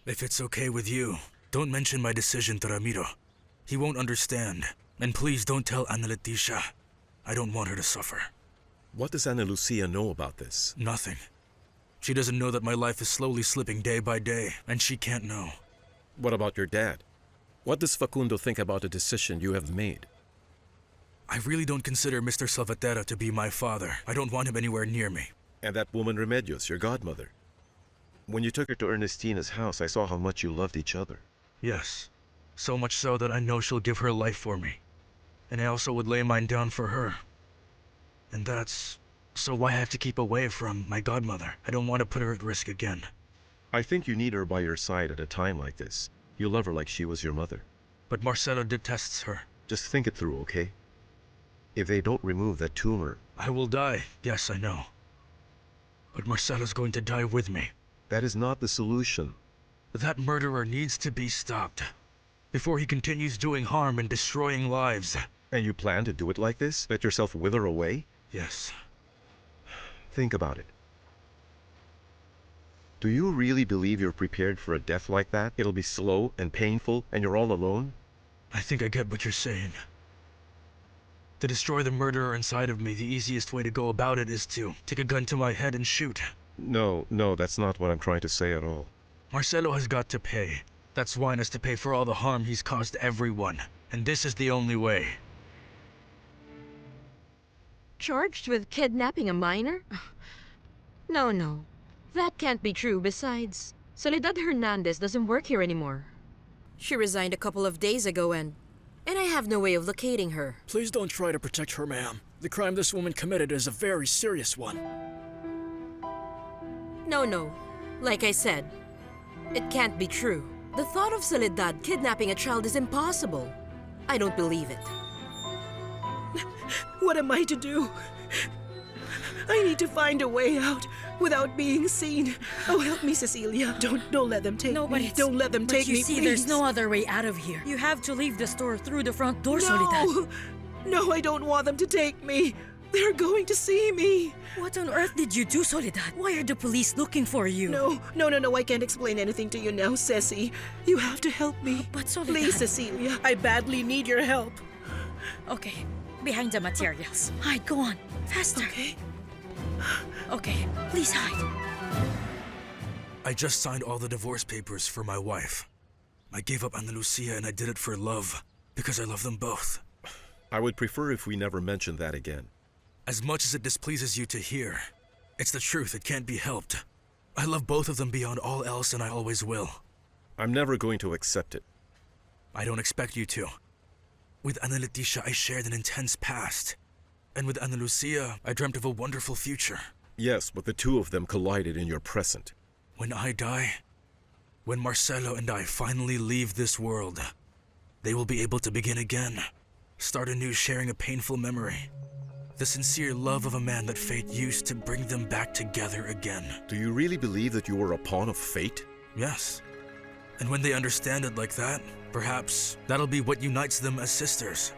If it's okay with you, don't mention my decision to Ramiro. He won't understand. And please don't tell Ana Leticia. I don't want her to suffer. What does Ana Lucia know about this? Nothing. She doesn't know that my life is slowly slipping day by day, and she can't know. What about your dad? What does Facundo think about the decision you have made? I really don't consider Mr. Salvatierra to be my father. I don't want him anywhere near me. And that woman Remedios, your godmother. When you took her to Ernestina's house, I saw how much you loved each other. Yes. So much so that I know she'll give her life for me. And I also would lay mine down for her. And that's so why I have to keep away from my godmother. I don't want to put her at risk again. I think you need her by your side at a time like this. You love her like she was your mother. But Marcelo detests her. Just think it through, okay? If they don't remove that tumor... I will die, yes, I know. But Marcelo's going to die with me. That is not the solution. That murderer needs to be stopped. Before he continues doing harm and destroying lives. And you plan to do it like this? Let yourself wither away? Yes. Think about it. Do you really believe you're prepared for a death like that? It'll be slow and painful, and you're all alone? I think I get what you're saying. To destroy the murderer inside of me, the easiest way to go about it is to take a gun to my head and shoot. No, that's not what I'm trying to say at all. Marcelo has got to pay. That swine has to pay for all the harm he's caused everyone. And this is the only way. Charged with kidnapping a minor? No. That can't be true. Besides, Soledad Hernandez doesn't work here anymore. She resigned a couple of days ago and I have no way of locating her. Please don't try to protect her, ma'am. The crime this woman committed is a very serious one. No. Like I said, it can't be true. The thought of Soledad kidnapping a child is impossible. I don't believe it. What am I to do? I need to find a way out without being seen. Oh, help me, Cecilia. Don't let them take me. Don't let them take me, But you see, there's no other way out of here. You have to leave the store through the front door, Soledad. No, I don't want them to take me. They're going to see me. What on earth did you do, Soledad? Why are the police looking for you? No, I can't explain anything to you now, Ceci. You have to help me. But Soledad... Please, Cecilia. I badly need your help. Okay, behind the materials. Hide, go on. Faster. Okay, please hide. I just signed all the divorce papers for my wife. I gave up Ana Lucia and I did it for love, because I love them both. I would prefer if we never mentioned that again. As much as it displeases you to hear, it's the truth, it can't be helped. I love both of them beyond all else and I always will. I'm never going to accept it. I don't expect you to. With Ana Leticia, I shared an intense past. And with Ana Lucia, I dreamt of a wonderful future. Yes, but the two of them collided in your present. When I die, when Marcelo and I finally leave this world, they will be able to begin again. Start anew, sharing a painful memory. The sincere love of a man that fate used to bring them back together again. Do you really believe that you were a pawn of fate? Yes. And when they understand it like that, perhaps that'll be what unites them as sisters.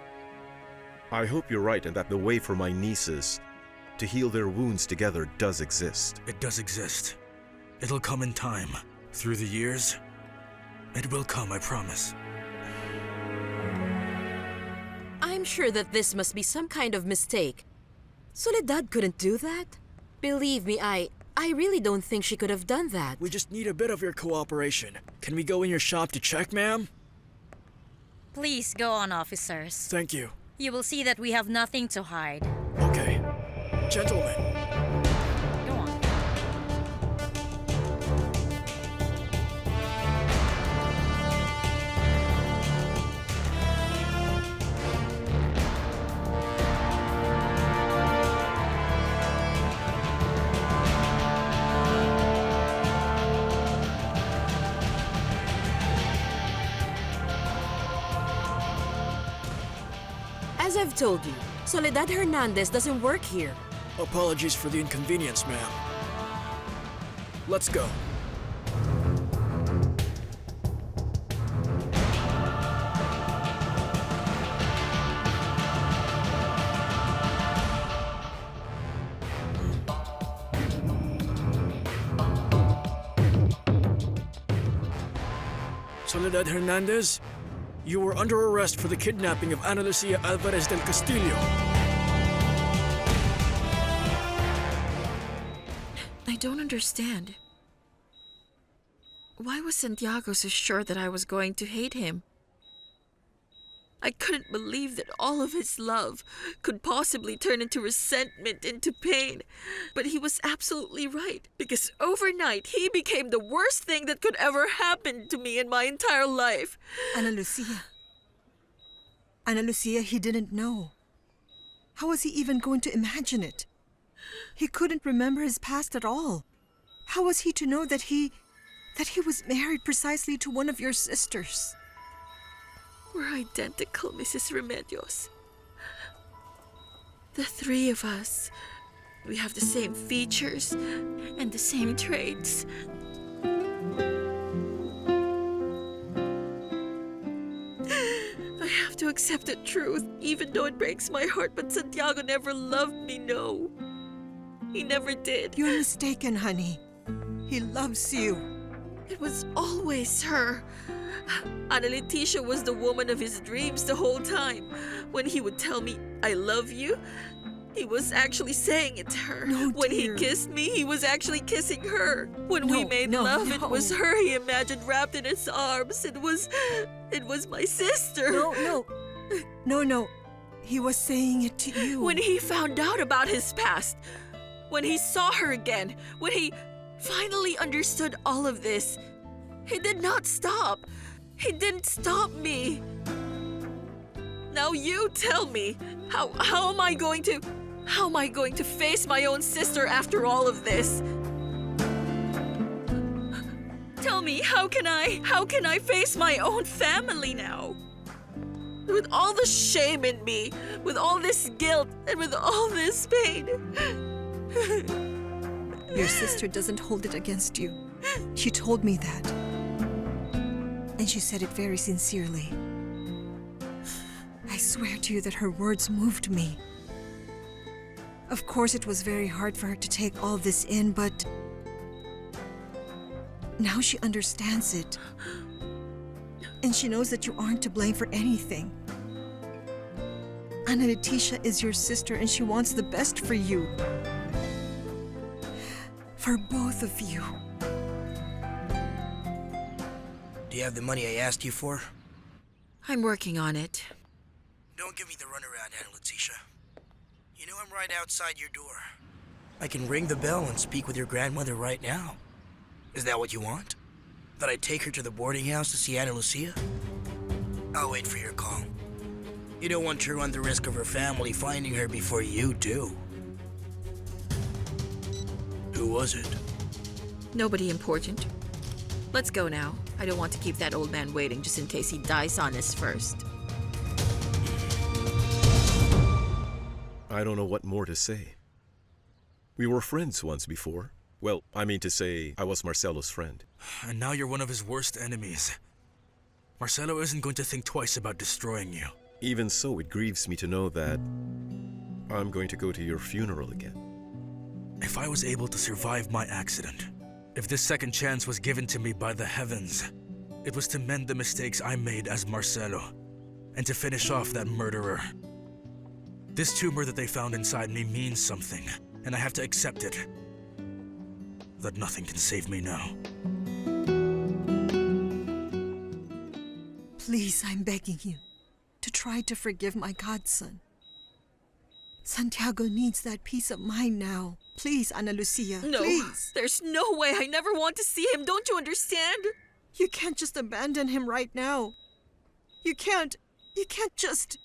I hope you're right and that the way for my nieces to heal their wounds together does exist. It does exist. It'll come in time. Through the years, it will come, I promise. I'm sure that this must be some kind of mistake. Soledad couldn't do that. Believe me, I really don't think she could have done that. We just need a bit of your cooperation. Can we go in your shop to check, ma'am? Please go on, officers. Thank you. You will see that we have nothing to hide. Okay. Gentlemen. Go on. As I've told you, Soledad Hernandez doesn't work here. Apologies for the inconvenience, ma'am. Let's go. Soledad Hernandez, you were under arrest for the kidnapping of Ana Lucia Alvarez del Castillo. I don't understand. Why was Santiago so sure that I was going to hate him? I couldn't believe that all of his love could possibly turn into resentment, into pain. But he was absolutely right, because overnight he became the worst thing that could ever happen to me in my entire life. Ana Lucia. Ana Lucia, he didn't know. How was he even going to imagine it? He couldn't remember his past at all. How was he to know that he was married precisely to one of your sisters? We're identical, Mrs. Remedios. The three of us. We have the same features and the same traits. I have to accept the truth, even though it breaks my heart, but Santiago never loved me, no. He never did. You're mistaken, honey. He loves you. It was always her. Ana Leticia was the woman of his dreams the whole time. When he would tell me, I love you, he was actually saying it to her. No, when dear. he kissed me, he was actually kissing her. When we made love, it was her he imagined wrapped in his arms. It was my sister. No. He was saying it to you. When he found out about his past, when he saw her again, when he finally understood all of this, he did not stop. He didn't stop me. Now you tell me, how am I going to face my own sister after all of this? Tell me, how can I face my own family now? With all the shame in me, with all this guilt, and with all this pain. Your sister doesn't hold it against you. She told me that. And she said it very sincerely. I swear to you that her words moved me. Of course, it was very hard for her to take all this in, but now she understands it. And she knows that you aren't to blame for anything. Ana Leticia is your sister and she wants the best for you. For both of you. Do you have the money I asked you for? I'm working on it. Don't give me the runaround, Ana Leticia. You know I'm right outside your door. I can ring the bell and speak with your grandmother right now. Is that what you want? That I take her to the boarding house to see Ana Lucia? I'll wait for your call. You don't want to run the risk of her family finding her before you do. Who was it? Nobody important. Let's go now. I don't want to keep that old man waiting just in case he dies on us first. I don't know what more to say. We were friends once before. Well, I mean to say, I was Marcelo's friend. And now you're one of his worst enemies. Marcelo isn't going to think twice about destroying you. Even so, it grieves me to know that I'm going to go to your funeral again. If I was able to survive my accident, if this second chance was given to me by the heavens, it was to mend the mistakes I made as Marcelo, and to finish off that murderer. This tumor that they found inside me means something, and I have to accept it. That nothing can save me now. Please, I'm begging you to try to forgive my godson. Santiago needs that peace of mind now. Please, Ana Lucia, No, please. there's no way. I never want to see him. Don't you understand? You can't just abandon him right now. You can't just...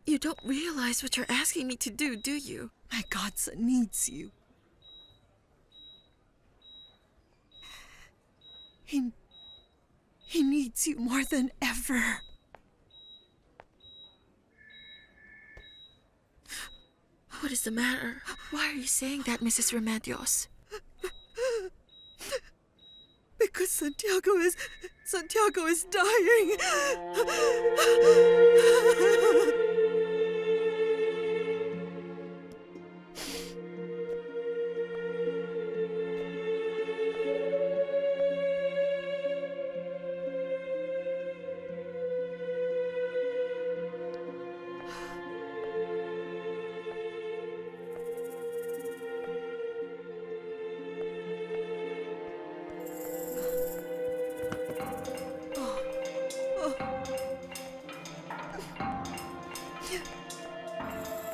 You don't realize what you're asking me to do, do you? My godson needs you. He needs you more than ever. What is the matter? Why are you saying that, Mrs. Remedios? Because Santiago is dying.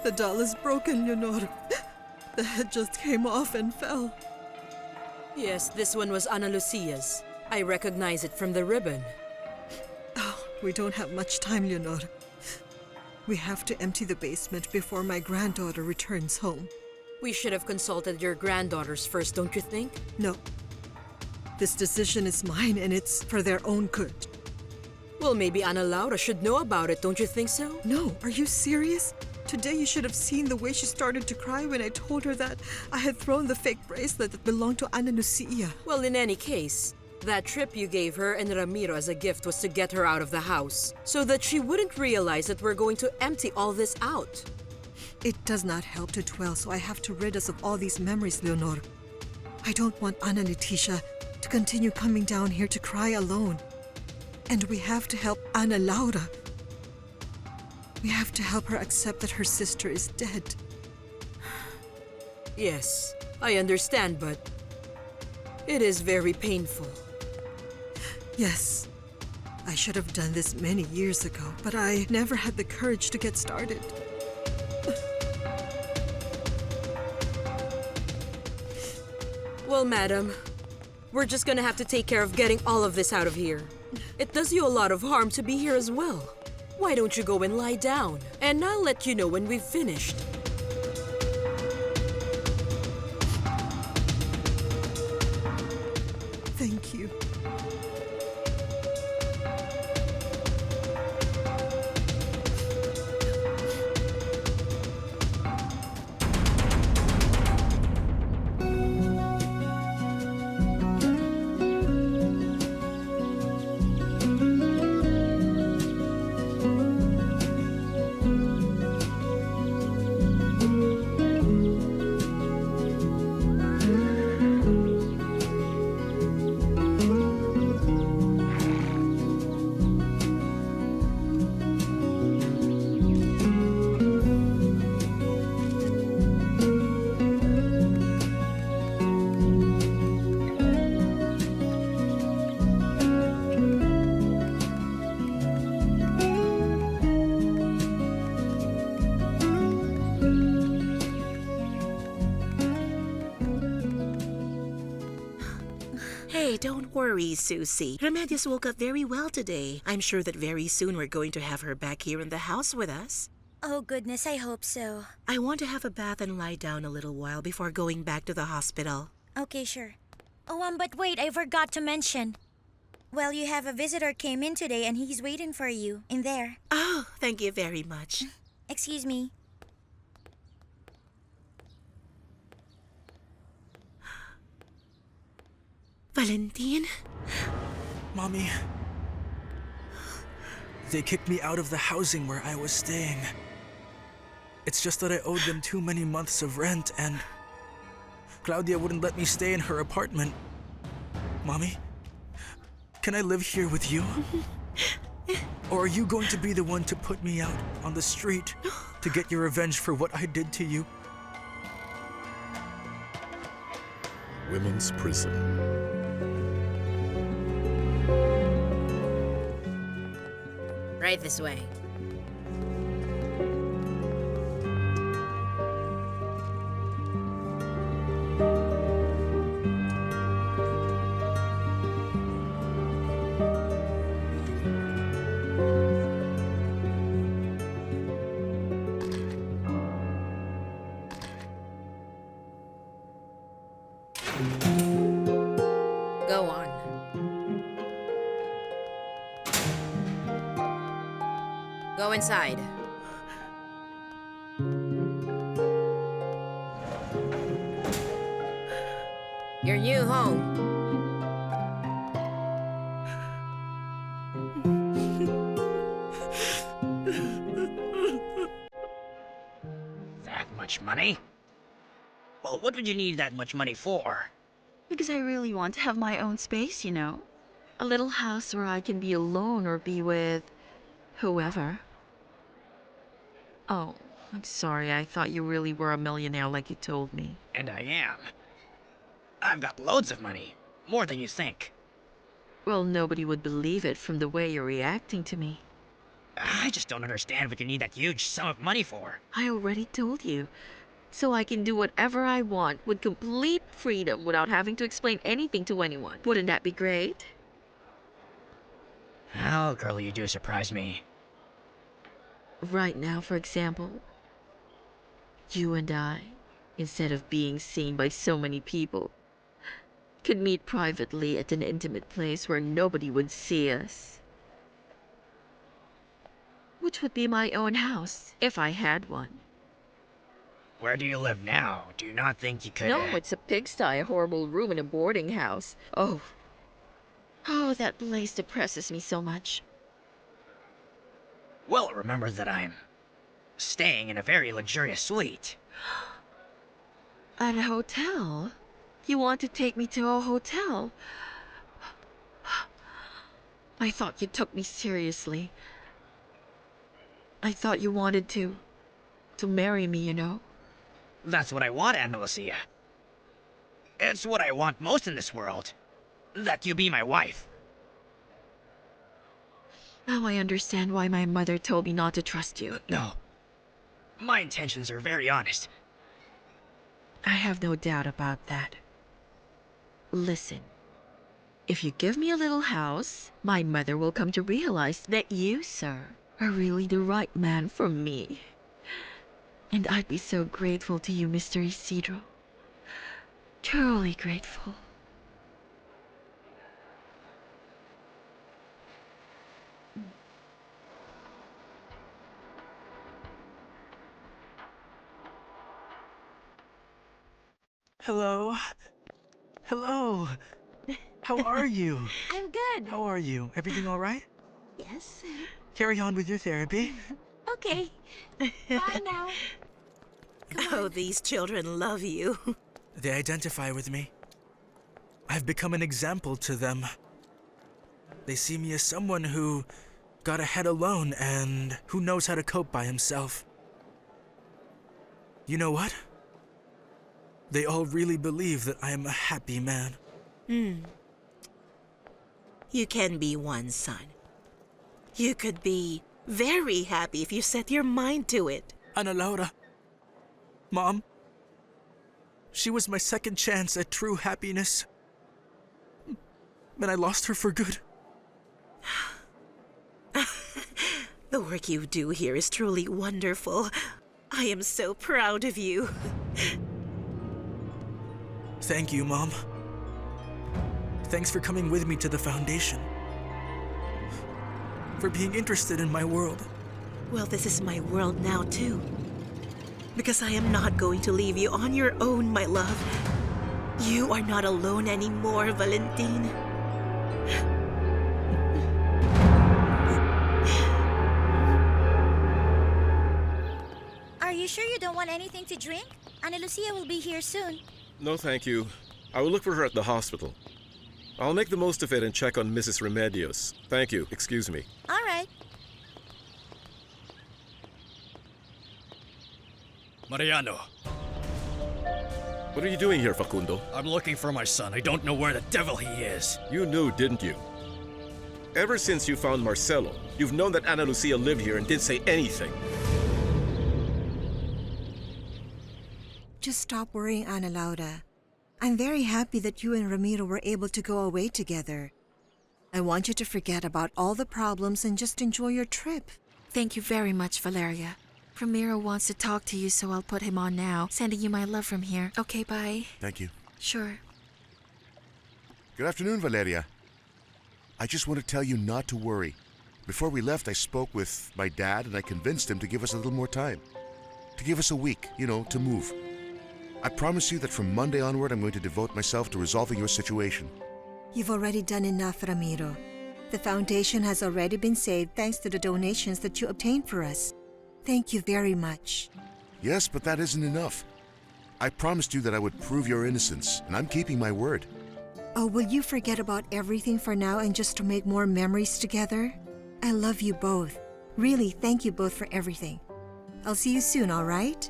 The doll is broken, Leonor. The head just came off and fell. Yes, this one was Ana Lucia's. I recognize it from the ribbon. Oh, we don't have much time, Leonor. We have to empty the basement before my granddaughter returns home. We should have consulted your granddaughters first, don't you think? No. This decision is mine and it's for their own good. Well, maybe Ana Laura should know about it, don't you think so? No, are you serious? Today you should have seen the way she started to cry when I told her that I had thrown the fake bracelet that belonged to Ana Lucia. Well, in any case, that trip you gave her and Ramiro as a gift was to get her out of the house, so that she wouldn't realize that we're going to empty all this out. It does not help to dwell, so I have to rid us of all these memories, Leonor. I don't want Ana Leticia to continue coming down here to cry alone. And we have to help Ana Laura. We have to help her accept that her sister is dead. Yes, I understand, but it is very painful. Yes, I should have done this many years ago, but I never had the courage to get started. Well, madam, we're just gonna have to take care of getting all of this out of here. It does you a lot of harm to be here as well. Why don't you go and lie down? And I'll let you know when we've finished. Thank you. Hey, don't worry, Susie. Remedios woke up very well today. I'm sure that very soon we're going to have her back here in the house with us. Oh, goodness, I hope so. I want to have a bath and lie down a little while before going back to the hospital. Okay, sure. Oh, but wait, I forgot to mention. Well, you have a visitor came in today and he's waiting for you in there. Oh, thank you very much. Excuse me. Valentin? Mommy. They kicked me out of the housing where I was staying. It's just that I owed them too many months of rent and Claudia wouldn't let me stay in her apartment. Mommy, can I live here with you? Or are you going to be the one to put me out on the street to get your revenge for what I did to you? Women's prison. Right this way. Go on. Go inside. Your new home. That much money? Well, what would you need that much money for? Because I really want to have my own space, you know. A little house where I can be alone or be with whoever. Oh, I'm sorry. I thought you really were a millionaire like you told me. And I am. I've got loads of money. More than you think. Well, nobody would believe it from the way you're reacting to me. I just don't understand what you need that huge sum of money for. I already told you. So I can do whatever I want with complete freedom without having to explain anything to anyone. Wouldn't that be great? Oh, girl, you do surprise me. Right now, for example, you and I, instead of being seen by so many people, could meet privately at an intimate place where nobody would see us. Which would be my own house, if I had one. Where do you live now? Do you not think you could... No, it's a pigsty, a horrible room in a boarding house. Oh, that place depresses me so much. Well, remember that I'm staying in a very luxurious suite. At a hotel? You want to take me to a hotel? I thought you took me seriously. I thought you wanted to marry me, you know? That's what I want, Ana Lucia. It's what I want most in this world. That you be my wife. Now I understand why my mother told me not to trust you. No. My intentions are very honest. I have no doubt about that. Listen. If you give me a little house, my mother will come to realize that you, sir, are really the right man for me. And I'd be so grateful to you, Mr. Isidro. Truly grateful. Hello? Hello? How are you? I'm good. How are you? Everything all right? Yes. Carry on with your therapy. Okay. Bye now. Oh, these children love you. They identify with me. I've become an example to them. They see me as someone who got ahead alone and who knows how to cope by himself. You know what? They all really believe that I am a happy man. You can be one, son. You could be very happy if you set your mind to it. Ana Laura. Mom. She was my second chance at true happiness. And I lost her for good. The work you do here is truly wonderful. I am so proud of you. Thank you, Mom. Thanks for coming with me to the foundation. For being interested in my world. Well, this is my world now, too. Because I am not going to leave you on your own, my love. You are not alone anymore, Valentine. Are you sure you don't want anything to drink? Ana Lucia will be here soon. No, thank you. I will look for her at the hospital. I'll make the most of it and check on Mrs. Remedios. Thank you. Excuse me. All right. Mariano, What are you doing here, Facundo? I'm looking for my son. I don't know where the devil he is. You knew, didn't you? Ever since you found Marcelo, you've known that Ana Lucia lived here and didn't say anything. Just stop worrying, Ana Laura. I'm very happy that you and Ramiro were able to go away together. I want you to forget about all the problems and just enjoy your trip. Thank you very much, Valeria. Ramiro wants to talk to you, so I'll put him on now. Sending you my love from here. Okay, bye. Thank you. Sure. Good afternoon, Valeria. I just want to tell you not to worry. Before we left, I spoke with my dad and I convinced him to give us a little more time. To give us a week, to move. I promise you that from Monday onward, I'm going to devote myself to resolving your situation. You've already done enough, Ramiro. The foundation has already been saved thanks to the donations that you obtained for us. Thank you very much. Yes, but that isn't enough. I promised you that I would prove your innocence, and I'm keeping my word. Oh, will you forget about everything for now and just to make more memories together? I love you both. Really, thank you both for everything. I'll see you soon, all right?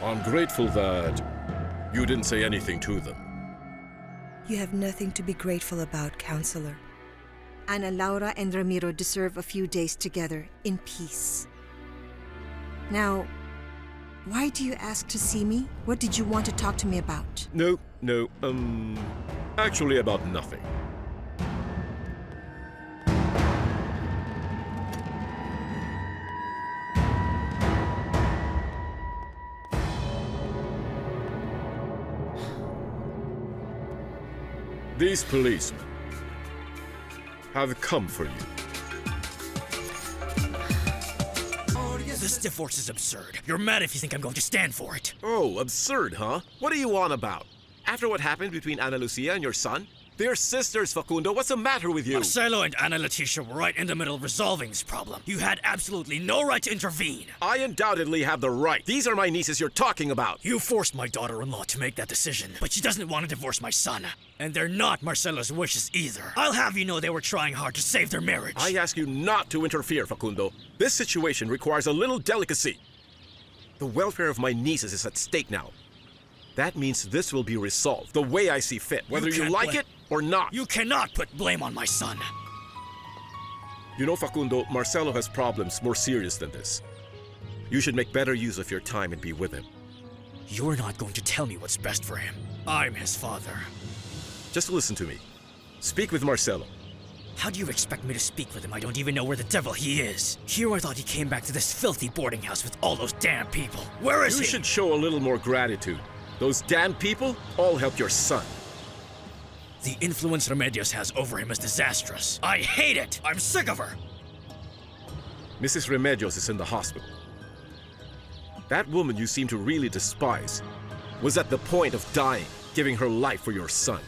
I'm grateful that you didn't say anything to them. You have nothing to be grateful about, Counselor. Ana Laura and Ramiro deserve a few days together in peace. Now, why do you ask to see me? What did you want to talk to me about? No, actually about nothing. These policemen have come for you. This divorce is absurd. You're mad if you think I'm going to stand for it. Oh, absurd, huh? What are you on about? After what happened between Ana Lucia and your son? They're sisters, Facundo. What's the matter with you? Marcelo and Ana Leticia were right in the middle of resolving this problem. You had absolutely no right to intervene. I undoubtedly have the right. These are my nieces you're talking about. You forced my daughter-in-law to make that decision, but she doesn't want to divorce my son. And they're not Marcelo's wishes either. I'll have you know they were trying hard to save their marriage. I ask you not to interfere, Facundo. This situation requires a little delicacy. The welfare of my nieces is at stake now. That means this will be resolved the way I see fit, whether you like it or not. You cannot put blame on my son. You know, Facundo, Marcelo has problems more serious than this. You should make better use of your time and be with him. You're not going to tell me what's best for him. I'm his father. Just listen to me. Speak with Marcelo. How do you expect me to speak with him? I don't even know where the devil he is. Here I thought he came back to this filthy boarding house with all those damn people. Where is he? You should show a little more gratitude. Those damn people all helped your son. The influence Remedios has over him is disastrous. I hate it! I'm sick of her! Mrs. Remedios is in the hospital. That woman you seem to really despise was at the point of dying, giving her life for your son.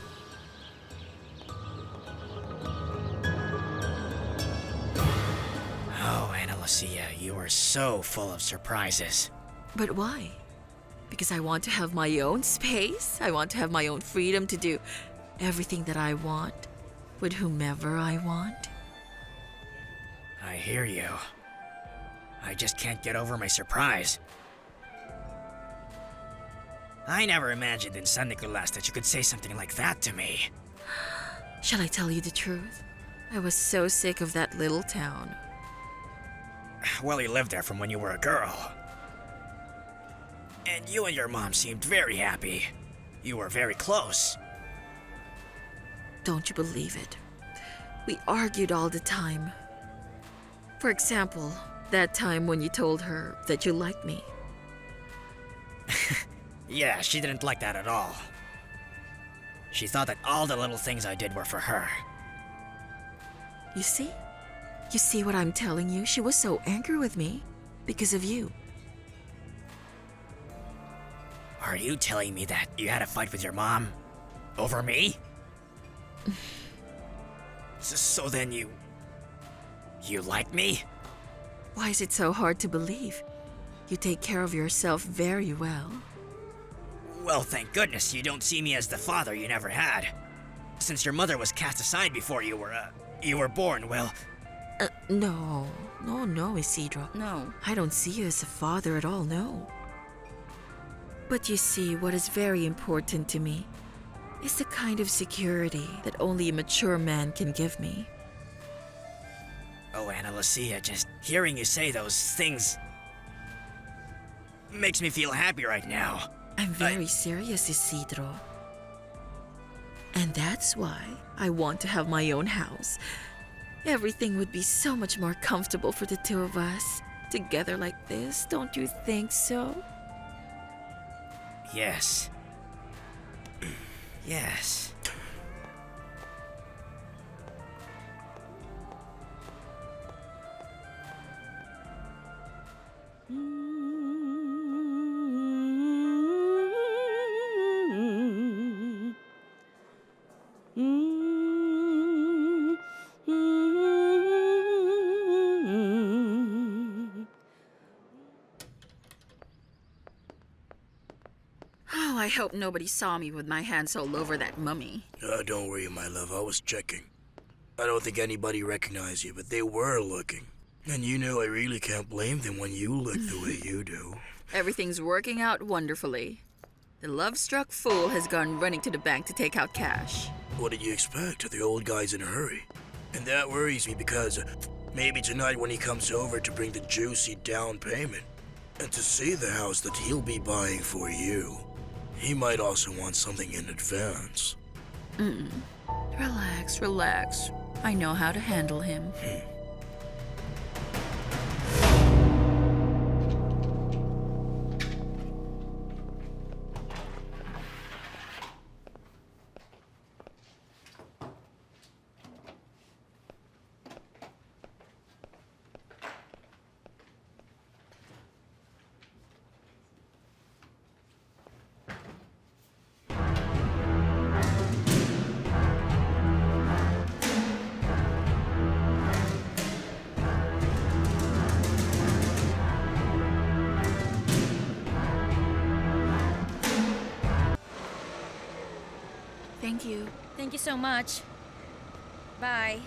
Oh, Ana Lucia, you are so full of surprises. But why? Because I want to have my own space. I want to have my own freedom to do everything that I want with whomever I want. I hear you. I just can't get over my surprise. I never imagined in San Nicolas that you could say something like that to me. Shall I tell you the truth? I was so sick of that little town. Well, you lived there from when you were a girl. And you and your mom seemed very happy. You were very close. Don't you believe it? We argued all the time. For example, that time when you told her that you liked me. Yeah, she didn't like that at all. She thought that all the little things I did were for her. You see? You see what I'm telling you? She was so angry with me because of you. Are you telling me that you had a fight with your mom? Over me? So then you like me? Why is it so hard to believe? You take care of yourself very well. Well, thank goodness you don't see me as the father you never had. Since your mother was cast aside before you were born, well... No, Isidro. No. I don't see you as a father at all, no. But you see, what is very important to me is the kind of security that only a mature man can give me. Oh, Ana Lucia, just hearing you say those things makes me feel happy right now. I'm very serious, Isidro. And that's why I want to have my own house. Everything would be so much more comfortable for the two of us. Together like this, don't you think so? Yes. Yes. I hope nobody saw me with my hands all over that mummy. Don't worry, my love. I was checking. I don't think anybody recognized you, but they were looking. And you know I really can't blame them when you look the way you do. Everything's working out wonderfully. The love-struck fool has gone running to the bank to take out cash. What did you expect? The old guy's in a hurry. And that worries me because maybe tonight when he comes over to bring the juicy down payment and to see the house that he'll be buying for you, he might also want something in advance. Relax, relax. I know how to handle him. Thank you. Thank you so much. Bye.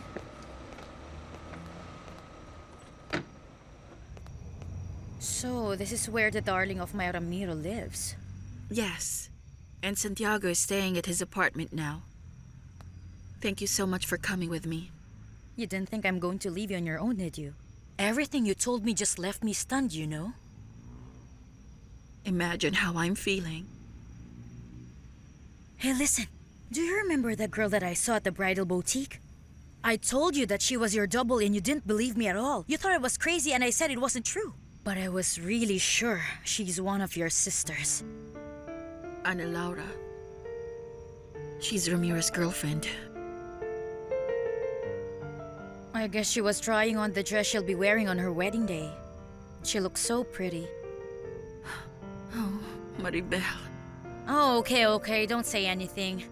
So, this is where the darling of my Ramiro lives. Yes. And Santiago is staying at his apartment now. Thank you so much for coming with me. You didn't think I'm going to leave you on your own, did you? Everything you told me just left me stunned, you know? Imagine how I'm feeling. Hey, listen. Do you remember that girl that I saw at the bridal boutique? I told you that she was your double and you didn't believe me at all. You thought I was crazy and I said it wasn't true. But I was really sure she's one of your sisters. Ana Laura. She's Ramiro's girlfriend. I guess she was trying on the dress she'll be wearing on her wedding day. She looks so pretty. Oh, Maribel. Oh, okay, don't say anything.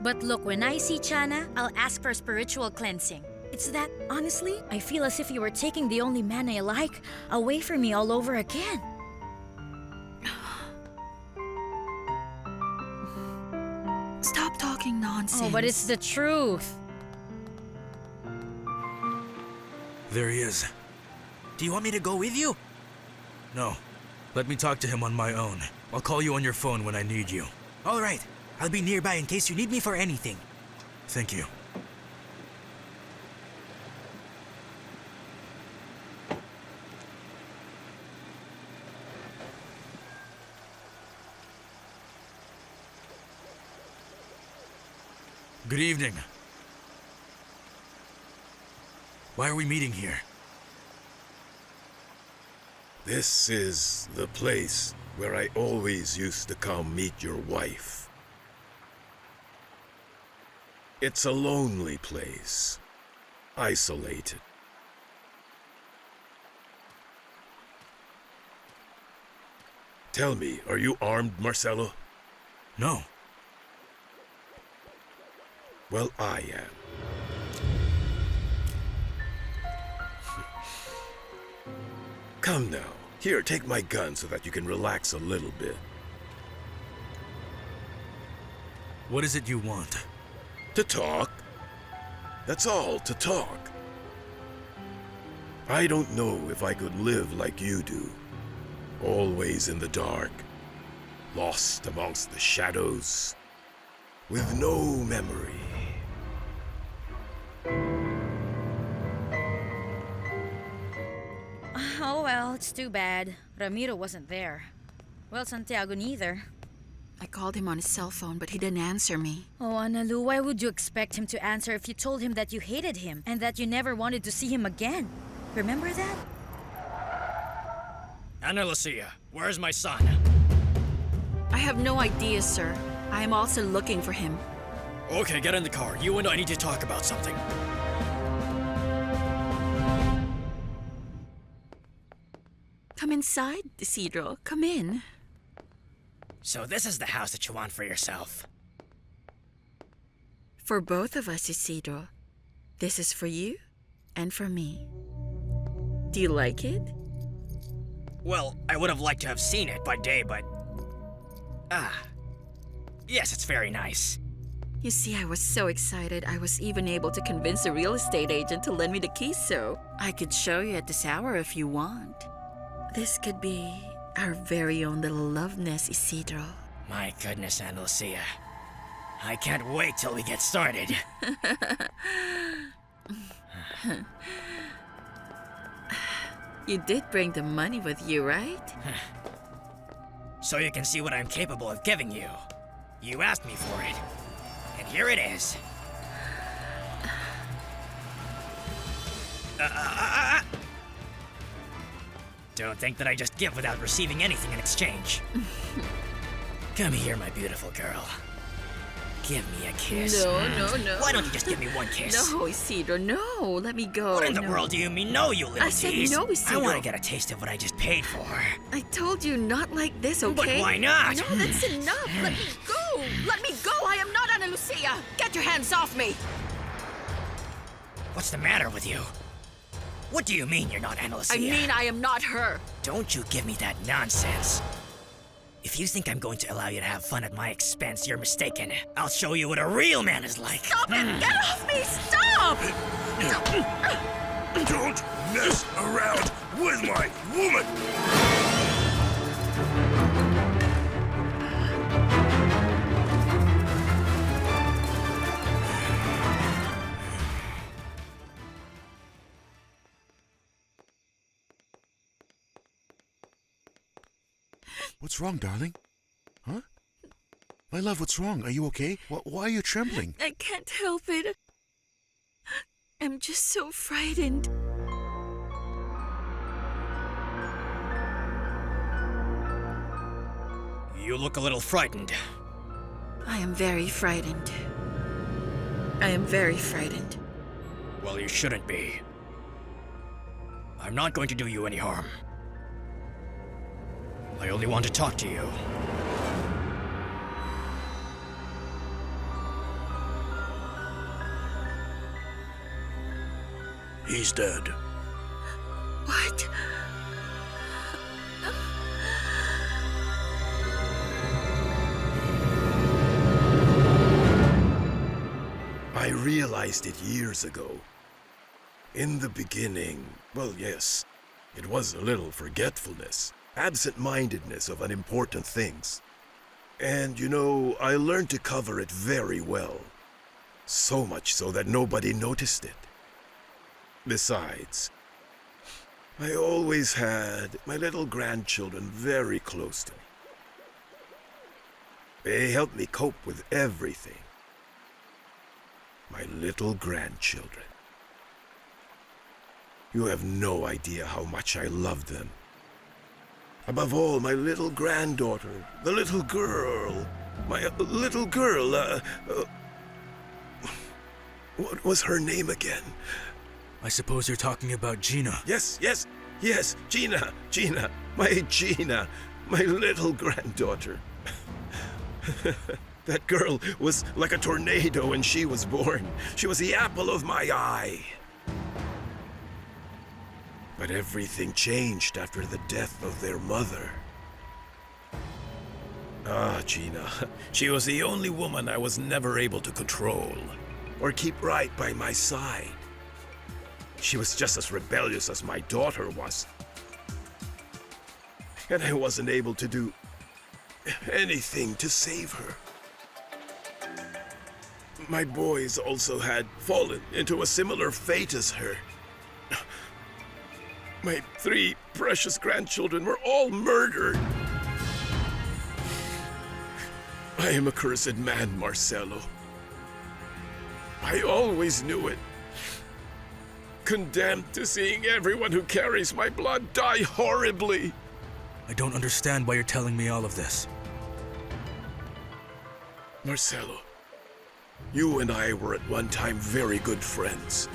But look, when I see Chana, I'll ask for spiritual cleansing. It's that, honestly, I feel as if you were taking the only man I like away from me all over again. Stop talking nonsense. Oh, but it's the truth. There he is. Do you want me to go with you? No. Let me talk to him on my own. I'll call you on your phone when I need you. All right. I'll be nearby in case you need me for anything. Thank you. Good evening. Why are we meeting here? This is the place where I always used to come meet your wife. It's a lonely place, isolated. Tell me, are you armed, Marcelo? No. Well, I am. Come now. Here, take my gun so that you can relax a little bit. What is it you want? To talk. That's all, to talk. I don't know if I could live like you do. Always in the dark. Lost amongst the shadows. With no memory. Oh well, it's too bad. Ramiro wasn't there. Well, Santiago neither. I called him on his cell phone, but he didn't answer me. Oh, Analu, why would you expect him to answer if you told him that you hated him and that you never wanted to see him again? Remember that? Ana Lucia, where's my son? I have no idea, sir. I am also looking for him. Okay, get in the car. You and I need to talk about something. Come inside, Isidro. Come in. So this is the house that you want for yourself. For both of us, Isidro. This is for you and for me. Do you like it? Well, I would have liked to have seen it by day, but... Yes, it's very nice. You see, I was so excited, I was even able to convince a real estate agent to lend me the keys, so I could show you at this hour if you want. This could be our very own little love nest, Isidro. My goodness, Ana Lucia. I can't wait till we get started. You did bring the money with you, right? So you can see what I'm capable of giving you. You asked me for it. And here it is. Don't think that I just give without receiving anything in exchange. Come here, my beautiful girl. Give me a kiss. No. Why don't you just give me one kiss? No, Isidro, no. Let me go. What in the world do you mean, no, you little I said tease? no, Isidro. I want to get a taste of what I just paid for. I told you not like this, okay? But why not? No, that's enough. Let me go. Let me go. I am not Ana Lucia. Get your hands off me. What's the matter with you? What do you mean you're not Ana Lucia? I mean I am not her. Don't you give me that nonsense. If you think I'm going to allow you to have fun at my expense, you're mistaken. I'll show you what a real man is like. Stop it! Get off me! Stop! Don't mess around with my woman! What's wrong, darling? Huh? My love, what's wrong? Are you okay? Why are you trembling? I can't help it. I'm just so frightened. You look a little frightened. I am very frightened. I am very frightened. Well, you shouldn't be. I'm not going to do you any harm. I only want to talk to you. He's dead. What? I realized it years ago. In the beginning, well, yes, it was a little forgetfulness. Absent-mindedness of unimportant things. And, you know, I learned to cover it very well. So much so that nobody noticed it. Besides, I always had my little grandchildren very close to me. They helped me cope with everything. My little grandchildren. You have no idea how much I love them. Above all, my little granddaughter, the little girl, my little girl, what was her name again? I suppose you're talking about Gina. Yes, Gina, my little granddaughter. That girl was like a tornado when she was born. She was the apple of my eye. But everything changed after the death of their mother. Gina. She was the only woman I was never able to control or keep right by my side. She was just as rebellious as my daughter was. And I wasn't able to do anything to save her. My boys also had fallen into a similar fate as her. My 3 precious grandchildren were all murdered. I am a cursed man, Marcelo. I always knew it. Condemned to seeing everyone who carries my blood die horribly. I don't understand why you're telling me all of this. Marcelo, you and I were at one time very good friends.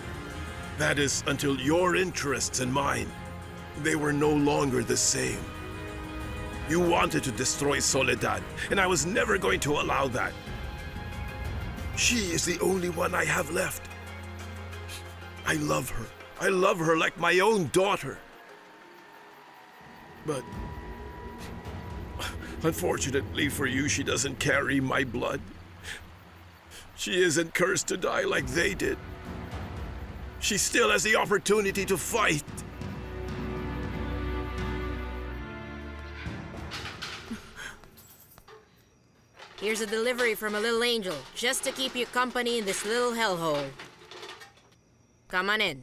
That is, until your interests and mine, they were no longer the same. You wanted to destroy Soledad, and I was never going to allow that. She is the only one I have left. I love her. I love her like my own daughter. But unfortunately for you, she doesn't carry my blood. She isn't cursed to die like they did. She still has the opportunity to fight. Here's a delivery from a little angel, just to keep you company in this little hellhole. Come on in.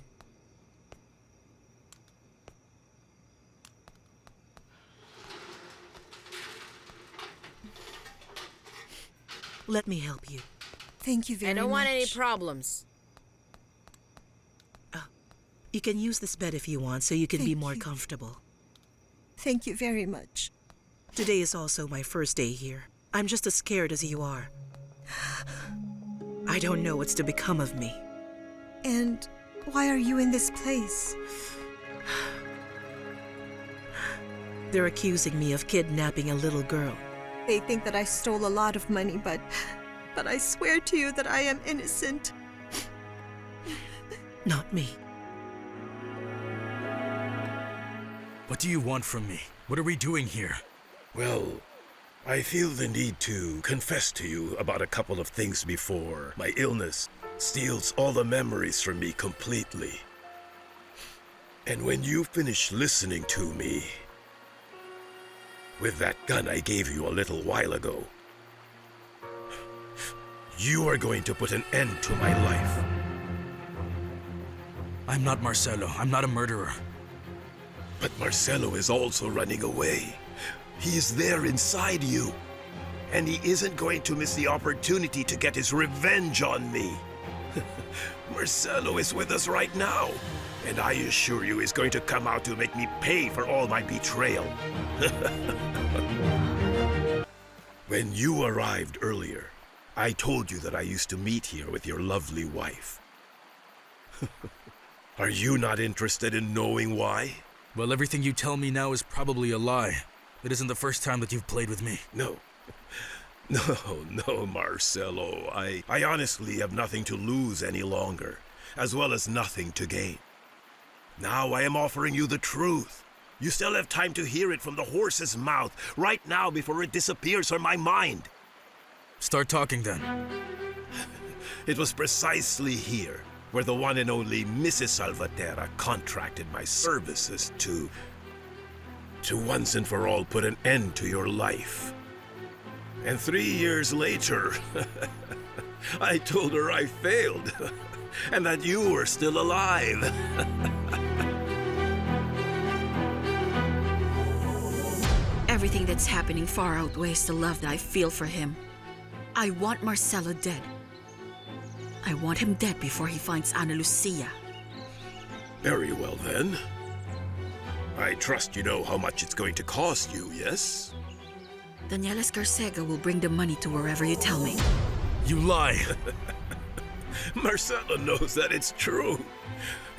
Let me help you. Thank you very much. I don't want any problems. You can use this bed if you want, so you can be Thank more you. comfortable. Thank you very much. Today is also my first day here. I'm just as scared as you are. I don't know what's to become of me. And why are you in this place? They're accusing me of kidnapping a little girl. They think that I stole a lot of money, but I swear to you that I am innocent. Not me. What do you want from me? What are we doing here? Well, I feel the need to confess to you about a couple of things before my illness steals all the memories from me completely. And when you finish listening to me, with that gun I gave you a little while ago, you are going to put an end to my life. I'm not Marcelo. I'm not a murderer. But Marcelo is also running away. He is there inside you. And he isn't going to miss the opportunity to get his revenge on me. Marcelo is with us right now. And I assure you he's going to come out to make me pay for all my betrayal. When you arrived earlier, I told you that I used to meet here with your lovely wife. Are you not interested in knowing why? Well, everything you tell me now is probably a lie. It isn't the first time that you've played with me. No, Marcelo. I honestly have nothing to lose any longer, as well as nothing to gain. Now I am offering you the truth. You still have time to hear it from the horse's mouth right now before it disappears from my mind. Start talking then. It was precisely here where the one and only Mrs. Salvatierra contracted my services to once and for all put an end to your life. And 3 years later, I told her I failed, and that you were still alive. Everything that's happening far outweighs the love that I feel for him. I want Marcelo dead. I want him dead before he finds Ana Lucia. Very well, then. I trust you know how much it's going to cost you, yes? Daniela Escarcega will bring the money to wherever you tell me. You lie! Marcelo knows that it's true.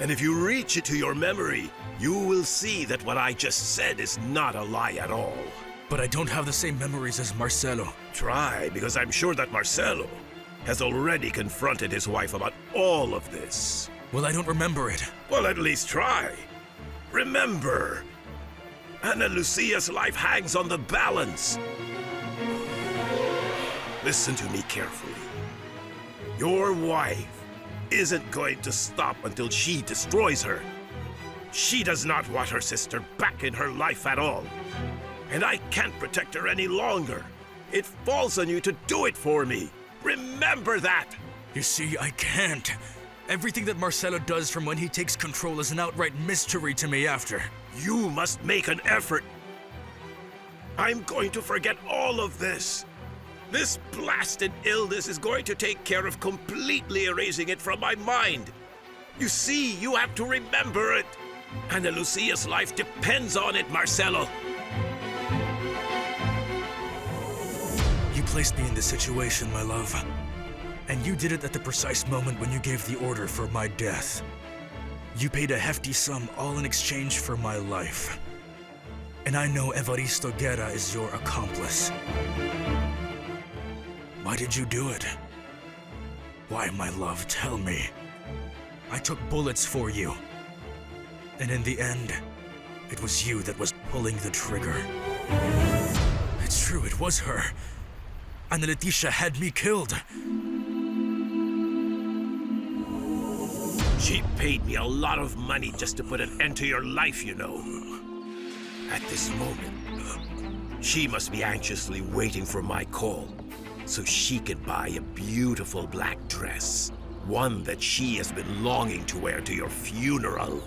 And if you reach it to your memory, you will see that what I just said is not a lie at all. But I don't have the same memories as Marcelo. Try, because I'm sure that Marcelo has already confronted his wife about all of this. Well, I don't remember it. Well, at least try. Remember, Ana Lucia's life hangs on the balance. Listen to me carefully. Your wife isn't going to stop until she destroys her. She does not want her sister back in her life at all. And I can't protect her any longer. It falls on you to do it for me. Remember that! You see, I can't. Everything that Marcelo does from when he takes control is an outright mystery to me after. You must make an effort. I'm going to forget all of this. This blasted illness is going to take care of completely erasing it from my mind. You see, you have to remember it. Ana Lucia's life depends on it, Marcelo. You placed me in this situation, my love. And you did it at the precise moment when you gave the order for my death. You paid a hefty sum, all in exchange for my life. And I know Evaristo Guerra is your accomplice. Why did you do it? Why, my love, tell me. I took bullets for you. And in the end, it was you that was pulling the trigger. It's true, it was her. And Leticia had me killed. She paid me a lot of money just to put an end to your life, you know. At this moment, she must be anxiously waiting for my call. so she can buy a beautiful black dress. One that she has been longing to wear to your funeral.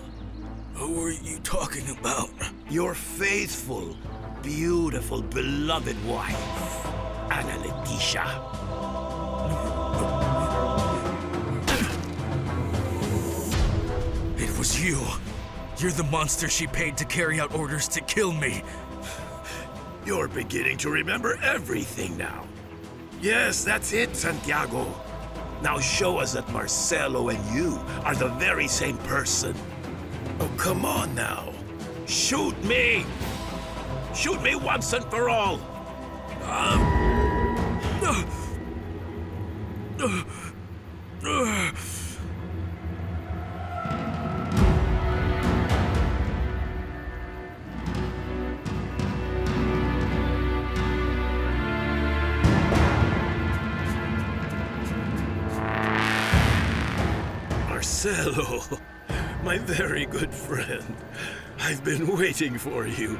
Who are you talking about? Your faithful, beautiful, beloved wife, Ana Leticia. It was you. You're the monster she paid to carry out orders to kill me. You're beginning to remember everything now. Yes, that's it, Santiago. Now show us that Marcelo and you are the very same person. Oh, come on now. Shoot me! Shoot me once and for all! Marcelo, my very good friend. I've been waiting for you.